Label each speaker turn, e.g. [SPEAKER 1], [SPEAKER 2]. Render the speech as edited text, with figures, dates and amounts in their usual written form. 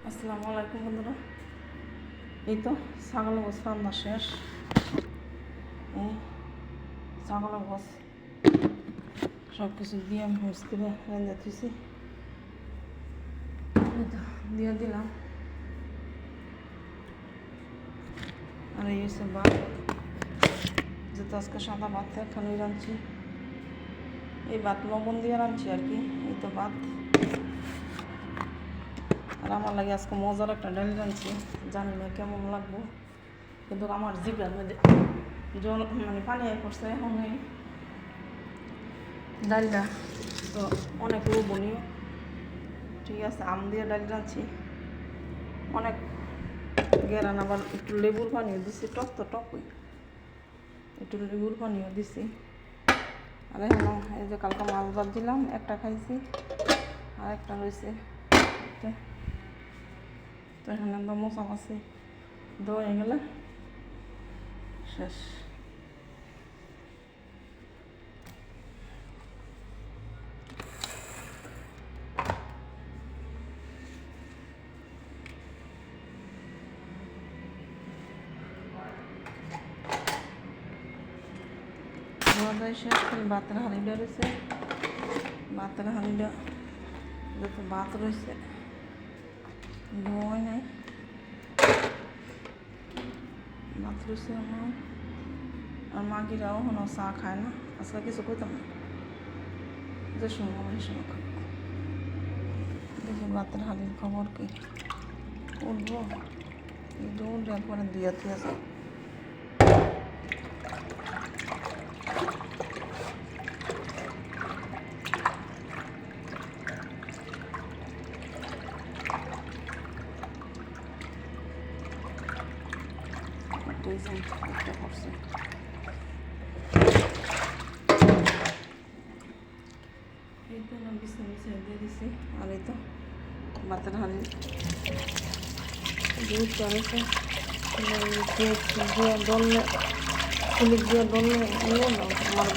[SPEAKER 1] আসসালামু আলাইকুম বন্ধুরা। এই তো ছাগলের গোস রান্না শেষ। এই ছাগলের গোস সব কিছু দিয়ে আমি মিক্স করে রেঁধে দিয়েছি। দিয়ে দিলাম। আর এই হচ্ছে ভাত, যেহেতু আজকে সাদা ভাত এখানে রাঁধছি। এই ভাত লবণ দিয়ে রাঁধছি আর কি। এই তো ভাত। আর আমার লাগে আজকে মজার একটা ডাল রাঁধছি, জানি না কেমন লাগবো, কিন্তু আমার জিভের মধ্যে জল মানে পানি পড়ছে এখন। এই ডালটা তো অনেক লোভনীয়, ঠিক আছে। আম দিয়ে ডাল রাঁধছি, অনেক গেরান। আবার একটু লেবুর পানিও দিছি, টক তো টকই, একটু লেবুর পানিও দিছি। আর এখন এই যে কালকে মাছ ভাত দিলাম, একটা খাইছি আর একটা রয়েছে। তো এখানে তো মশামাছি ধোয়া গেলে শেষ। ধোয়া শেষ করে ভাতের হাঁড়িটা রয়েছে, ভাতের হাঁড়িটা যত ভাত রয়েছে ধোয়াই নাই, ভাত রয়েছে আমার। আর মাগিরাও কোনো চা খায় না, আজকে কিছু কইতাম না, যে সময় আমার সময় খাব। দেখি ভাতের হাঁড়ির খবর কি, উঠবো উঠে একবারে দিয়ে আছে। করছে এই তো না বিছনা বিছাই দিয়ে দিছি। আর এই তো ভাতের হাঁড়ি দুধ চালাইছে, দিয়ে ডললে ফুলিক দিয়ে ডললে নিয়ে নাও আমার